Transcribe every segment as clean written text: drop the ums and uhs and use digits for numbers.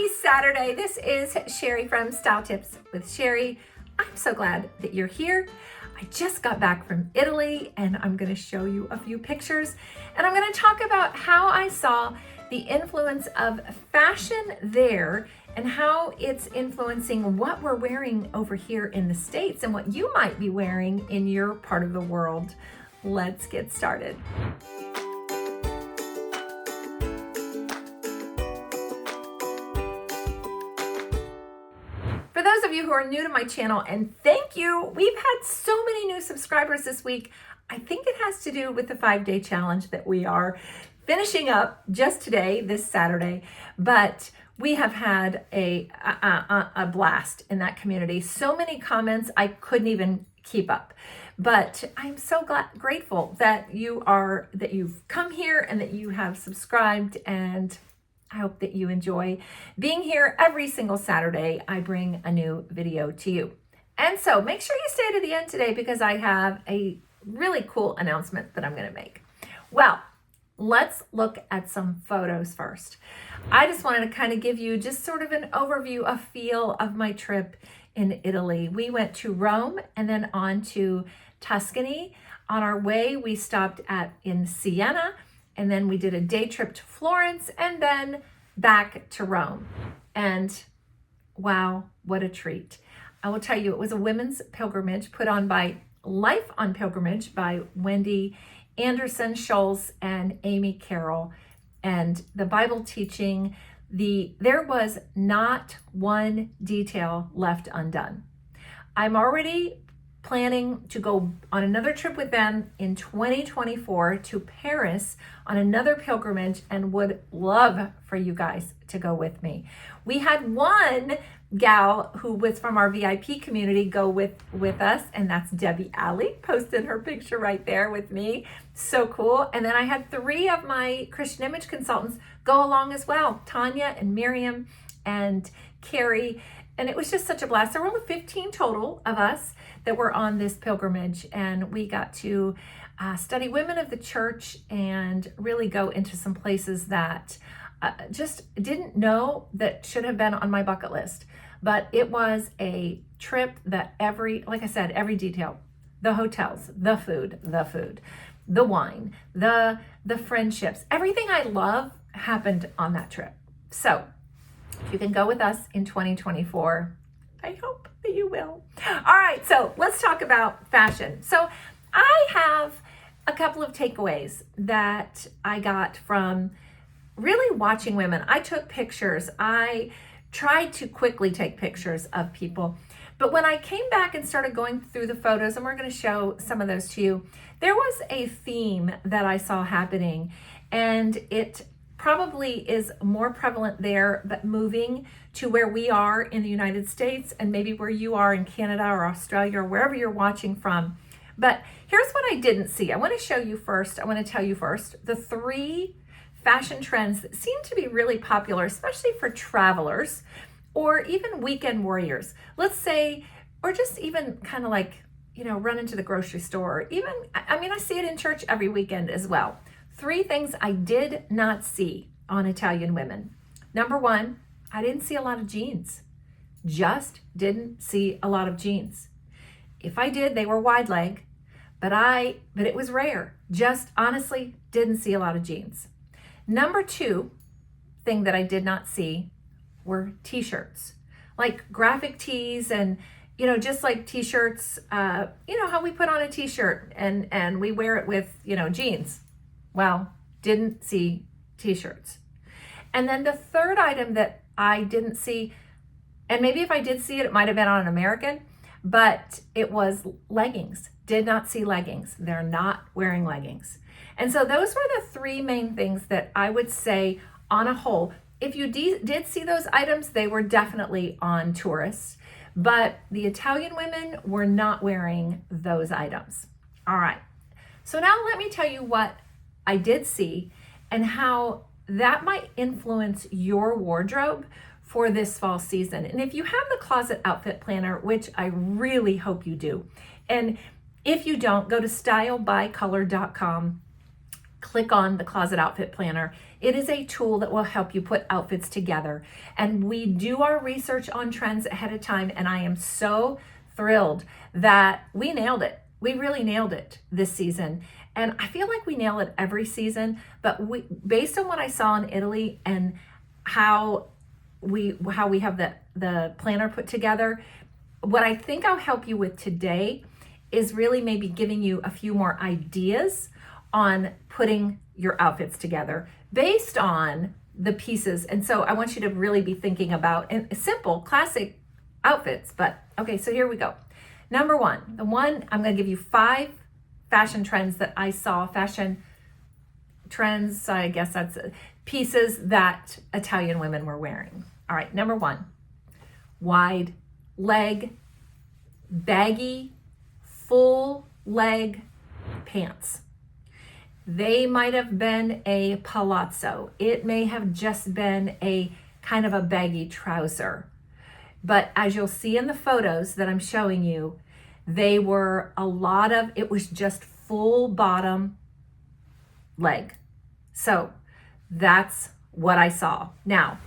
Happy Saturday. This is Sherry from Style Tips with Sherry. I'm so glad that you're here. I just got back from Italy and I'm going to show you a few pictures, and I'm going to talk about how I saw the influence of fashion there and how it's influencing what we're wearing over here in the States and what you might be wearing in your part of the world. Let's get started. For those of you who are new to my channel, and thank you, we've had so many new subscribers this week. I think it has to do with the 5-day challenge that we are finishing up just today, this Saturday, but we have had a blast in that community. So many comments, I couldn't even keep up. But I'm so grateful that you've come here and that you have subscribed, and I hope that you enjoy being here every single Saturday. I bring a new video to you. And so make sure you stay to the end today because I have a really cool announcement that I'm going to make. Well, let's look at some photos first. I just wanted to kind of give you just sort of an overview, a feel of my trip in Italy. We went to Rome and then on to Tuscany. On our way, we stopped in Siena, and then we did a day trip to Florence and then back to Rome. And wow, what a treat. I will tell you, it was a women's pilgrimage put on by Life on Pilgrimage by Wendy Anderson Scholes and Amy Carroll. And the Bible teaching, there was not one detail left undone. I'm already planning to go on another trip with them in 2024 to Paris on another pilgrimage, and would love for you guys to go with me. We had one gal who was from our VIP community go with us, and that's Debbie Alley, posted her picture right there with me. So cool. And then I had 3 of my Christian image consultants go along as well, Tanya and Miriam and Carrie. And it was just such a blast. There were only 15 total of us that were on this pilgrimage, and we got to study women of the church and really go into some places that just didn't know that should have been on my bucket list. But it was a trip that like I said, every detail, the hotels, the food, the wine, the friendships, everything I love happened on that trip. So if you can go with us in 2024, I hope that you will. All right, so let's talk about fashion. So I have a couple of takeaways that I got from really watching women. I took pictures. I tried to quickly take pictures of people. But when I came back and started going through the photos, and we're going to show some of those to you, there was a theme that I saw happening, and it probably is more prevalent there, but moving to where we are in the United States and maybe where you are in Canada or Australia or wherever you're watching from. But here's what I didn't see. I want to tell you first, the 3 fashion trends that seem to be really popular, especially for travelers or even weekend warriors. Let's say, or just even kind of like, run into the grocery store. Even, I see it in church every weekend as well. 3 things I did not see on Italian women. Number 1, I didn't see a lot of jeans. Just didn't see a lot of jeans. If I did, they were wide leg, but it was rare. Just honestly didn't see a lot of jeans. Number 2 thing that I did not see were t-shirts, like graphic tees and, just like t-shirts, how we put on a t-shirt and we wear it with, jeans. Well, didn't see t-shirts. And then the third item that I didn't see, and maybe if I did see it, it might have been on an American, but it was leggings. Did not see leggings. They're not wearing leggings. And so those were the 3 main things that I would say on a whole. If you did see those items, they were definitely on tourists, but the Italian women were not wearing those items. All right. So now let me tell you what I did see and how that might influence your wardrobe for this fall season. And if you have the Closet Outfit Planner, which I really hope you do, and if you don't, go to stylebycolor.com click on the Closet Outfit Planner. It is a tool that will help you put outfits together. And we do our research on trends ahead of time. And I am so thrilled that we nailed it. We really nailed it this season. And I feel like we nail it every season, but based on what I saw in Italy and how we have the planner put together, what I think I'll help you with today is really maybe giving you a few more ideas on putting your outfits together based on the pieces. And so I want you to really be thinking about simple, classic outfits. But okay, so here we go. Number one, I'm going to give you 5 fashion trends that I saw, fashion trends, I guess that's pieces that Italian women were wearing. All right, number 1, wide leg, baggy, full leg pants. They might have been a palazzo. It may have just been a kind of a baggy trouser. But as you'll see in the photos that I'm showing you, it was just full bottom leg. So that's what I saw. Now,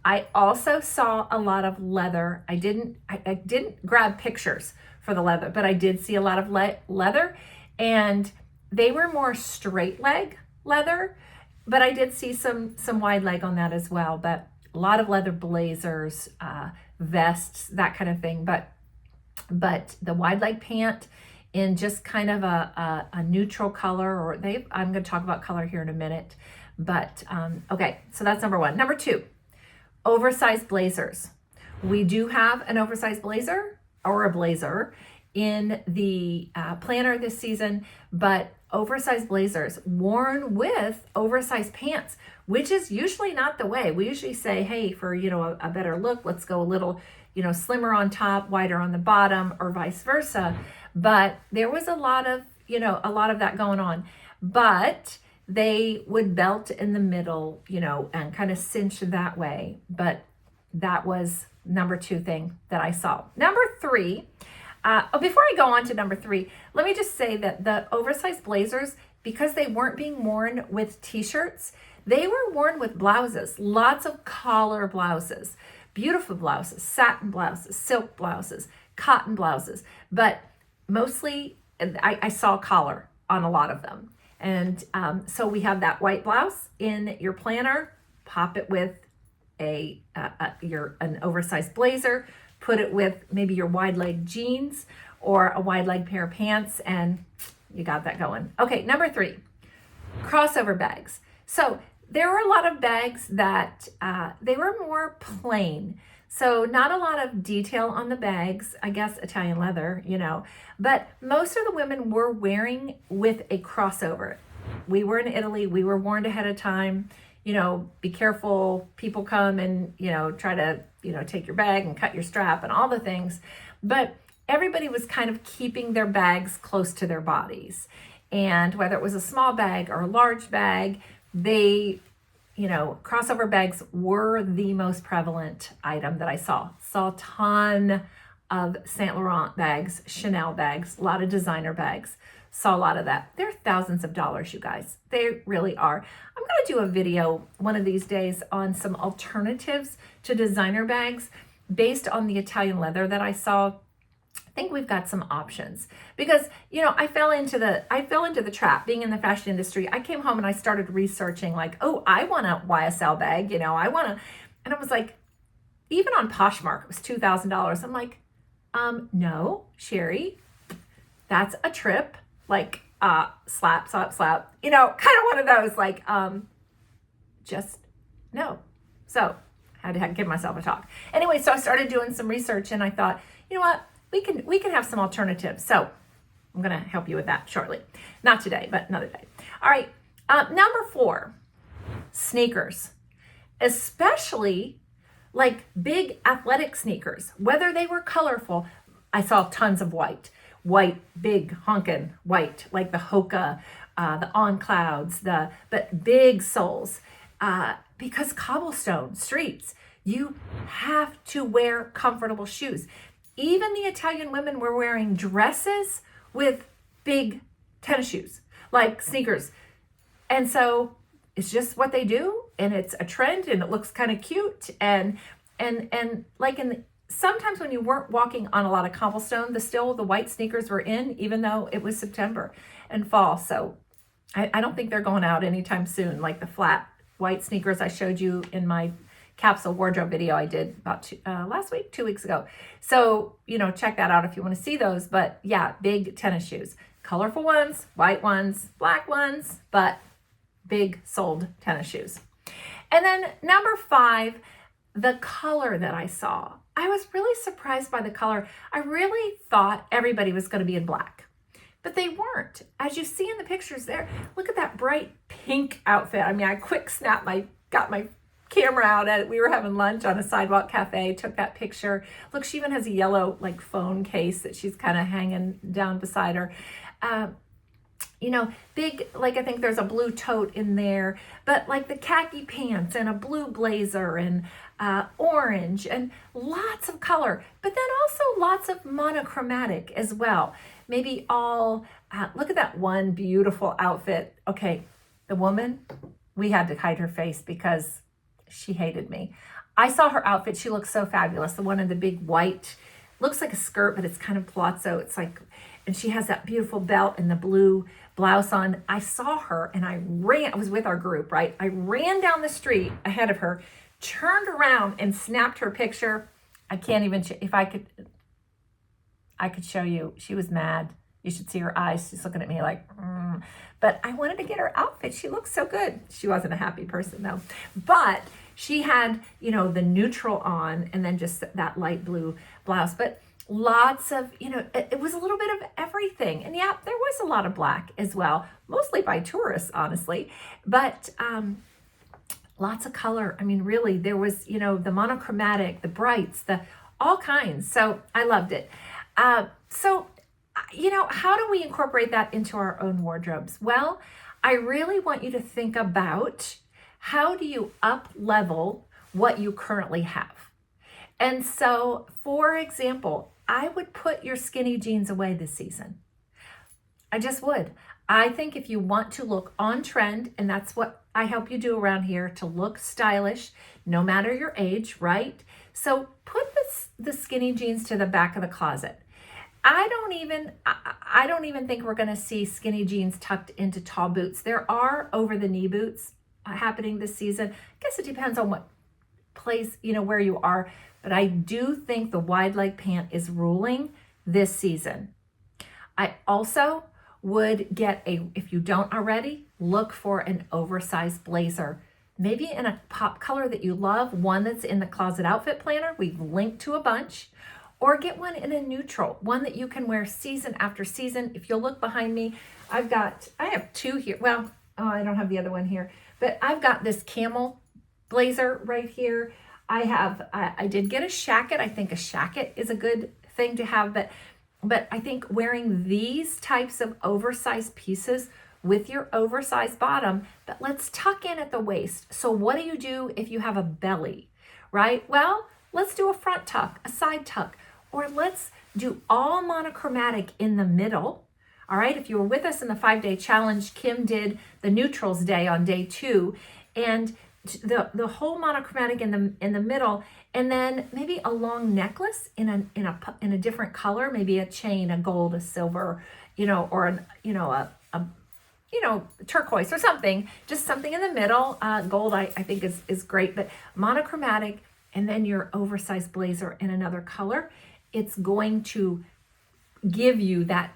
I also saw a lot of leather. I didn't grab pictures for the leather, but I did see a lot of leather, and they were more straight leg leather, but I did see some wide leg on that as well. But a lot of leather blazers, vests, that kind of thing. But the wide leg pant in just kind of a neutral color, I'm going to talk about color here in a minute. But okay, so that's number 1. Number 2, oversized blazers. We do have an oversized blazer or a blazer in the planner this season, but oversized blazers worn with oversized pants, which is usually not the way. We usually say, hey, for a better look, let's go a little slimmer on top, wider on the bottom, or vice versa. But there was a lot of that going on. But they would belt in the middle, and kind of cinch that way. But that was number 2 thing that I saw. Number 3, before I go on to number 3, let me just say that the oversized blazers, because they weren't being worn with t-shirts, they were worn with blouses, lots of collar blouses, beautiful blouses, satin blouses, silk blouses, cotton blouses, but mostly I saw collar on a lot of them. And so we have that white blouse in your planner, pop it with an oversized blazer, put it with maybe your wide leg jeans or a wide leg pair of pants, and you got that going. Okay, number 3, crossover bags. So there were a lot of bags that they were more plain. So not a lot of detail on the bags, I guess Italian leather, but most of the women were wearing with a crossover. We were in Italy, we were warned ahead of time, be careful, people come and, try to, take your bag and cut your strap and all the things. But everybody was kind of keeping their bags close to their bodies. And whether it was a small bag or a large bag, crossover bags were the most prevalent item that I saw. Saw a ton of Saint Laurent bags, Chanel bags, a lot of designer bags. Saw a lot of that. They're thousands of dollars, you guys. They really are. I'm going to do a video one of these days on some alternatives to designer bags based on the Italian leather that I saw. I think we've got some options because, I fell into the trap being in the fashion industry. I came home and I started researching like, oh, I want a YSL bag, and I was like, even on Poshmark, it was $2,000. I'm like, no, Sherry, that's a trip. Like, slap, kind of one of those, like, just no. So I had to give myself a talk. Anyway, so I started doing some research and I thought, you know what? We can have some alternatives. So I'm going to help you with that shortly. Not today, but another day. All right. Number 4, sneakers, especially like big athletic sneakers, whether they were colorful. I saw tons of white, big honkin' white, like the Hoka, the On Clouds, but big soles, because cobblestone streets, you have to wear comfortable shoes. Even the Italian women were wearing dresses with big tennis shoes, like sneakers. And so it's just what they do, and it's a trend, and it looks kind of cute. And like sometimes when you weren't walking on a lot of cobblestone, the white sneakers were in, even though it was September and fall. So I don't think they're going out anytime soon, like the flat white sneakers I showed you in my capsule wardrobe video I did about last week, 2 weeks ago. So, check that out if you want to see those. But yeah, big tennis shoes, colorful ones, white ones, black ones, but big soled tennis shoes. And then number 5, the color that I saw. I was really surprised by the color. I really thought everybody was going to be in black, but they weren't. As you see in the pictures there, look at that bright pink outfit. I mean, I got my camera out. We were having lunch on a sidewalk cafe, took that picture. Look, she even has a yellow phone case that she's kind of hanging down beside her. Big, I think there's a blue tote in there, but the khaki pants and a blue blazer and orange and lots of color, but then also lots of monochromatic as well. Maybe look at that one beautiful outfit. Okay, the woman, we had to hide her face because she hated me. I saw her outfit. She looked so fabulous. The one in the big white, looks like a skirt, but it's kind of palazzo. And she has that beautiful belt and the blue blouse on. I saw her and I was with our group, right? I ran down the street ahead of her, turned around and snapped her picture. I can't even, if I could show you. She was mad. You should see her eyes. She's looking at me like, But I wanted to get her outfit. She looked so good. She wasn't a happy person though. But she had, the neutral on and then just that light blue blouse. But lots of, it was a little bit of everything. And yeah, there was a lot of black as well, mostly by tourists, honestly. But lots of color. I mean, really, there was, the monochromatic, the brights, all kinds. So I loved it. How do we incorporate that into our own wardrobes? Well, I really want you to think about how do you up level what you currently have. And so, for example, I would put your skinny jeans away this season. I just would. I think if you want to look on trend, and that's what I help you do around here, to look stylish, no matter your age, right? So put the skinny jeans to the back of the closet. I don't even think we're going to see skinny jeans tucked into tall boots. There are over the knee boots happening this season. I guess it depends on what place, where you are, but I do think the wide leg pant is ruling this season. I also would if you don't already, look for an oversized blazer, maybe in a pop color that you love, one that's in the Closet Outfit Planner. We've linked to a bunch. Or get one in a neutral, one that you can wear season after season. If you'll look behind me, I have 2 here. Well, I don't have the other one here, but I've got this camel blazer right here. I did get a shacket. I think a shacket is a good thing to have, but I think wearing these types of oversized pieces with your oversized bottom, but let's tuck in at the waist. So what do you do if you have a belly, right? Well, let's do a front tuck, a side tuck, or let's do all monochromatic in the middle. All right, if you were with us in the 5-day challenge, Kim did the neutrals day on day 2, and the whole monochromatic in the middle, and then maybe a long necklace in a different color, maybe a chain, a gold, a silver, or a turquoise or something, just something in the middle. Gold I think is great, but monochromatic, and then your oversized blazer in another color. It's going to give you that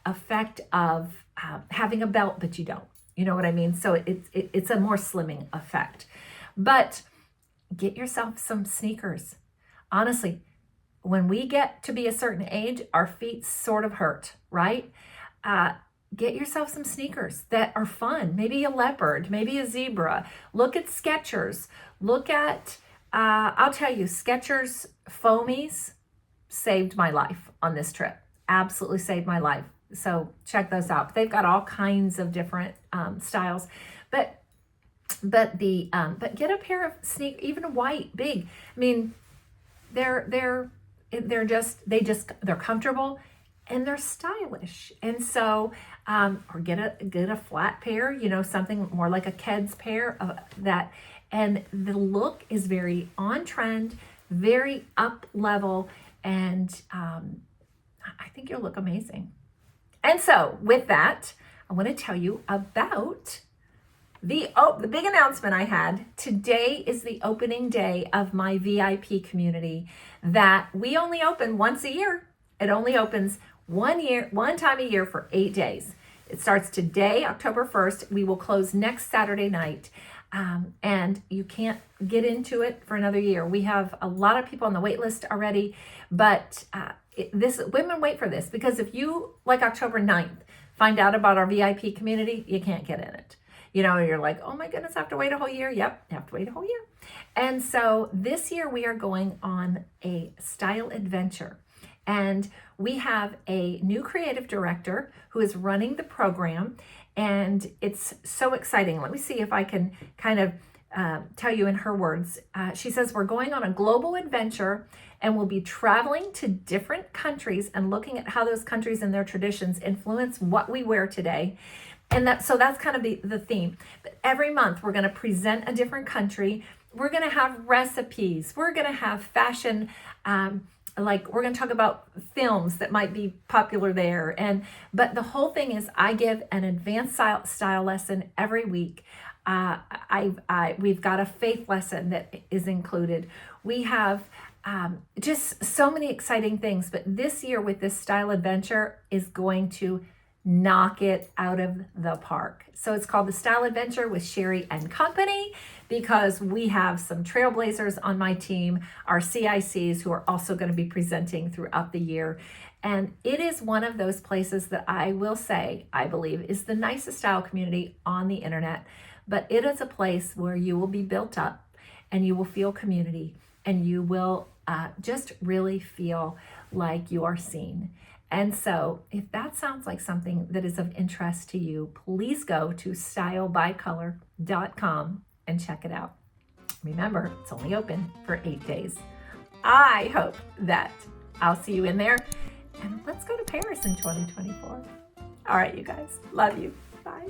effect of having a belt, but you don't. You know what I mean? So it's a more slimming effect. But get yourself some sneakers. Honestly, when we get to be a certain age, our feet sort of hurt, right? Get yourself some sneakers that are fun. Maybe a leopard, maybe a zebra. Look at Skechers. Look at, I'll tell you, Skechers foamies saved my life on this trip. Absolutely saved my life. So check those out. They've got all kinds of different styles, but get a pair of sneakers, even white, big. I mean, they're comfortable and they're stylish. And so or get a flat pair, something more like a Keds pair of that. And the look is very on trend, very up level, and I think you'll look amazing. And so with that, I want to tell you about the big announcement I had. Today is the opening day of my VIP community that we only open once a year. It only opens one time a year for 8 days. It starts today, October 1st. We will close next Saturday night. And you can't get into it for another year. We have a lot of people on the wait list already, but women wait for this, because if you, like October 9th, find out about our VIP community, you can't get in it. You're like, oh my goodness, I have to wait a whole year. Yep, you have to wait a whole year. And so this year we are going on a style adventure. And we have a new creative director who is running the program. And it's so exciting. Let me see if I can kind of tell you in her words. She says, we're going on a global adventure and we'll be traveling to different countries and looking at how those countries and their traditions influence what we wear today. And so that's kind of the theme. But every month we're going to present a different country. We're going to have recipes. We're going to have fashion. We're going to talk about films that might be popular there. But the whole thing is I give an advanced style lesson every week. We've got a faith lesson that is included. We have just so many exciting things. But this year with this style adventure is going to knock it out of the park. So it's called the Style Adventure with Sherry and Company, because we have some trailblazers on my team, our CICs, who are also going to be presenting throughout the year. And it is one of those places that I will say, I believe, is the nicest style community on the internet. But it is a place where you will be built up and you will feel community, and you will just really feel like you are seen. And so if that sounds like something that is of interest to you, please go to stylebycolor.com and check it out. Remember, it's only open for 8 days. I hope that I'll see you in there, and let's go to Paris in 2024. All right, you guys, love you. Bye.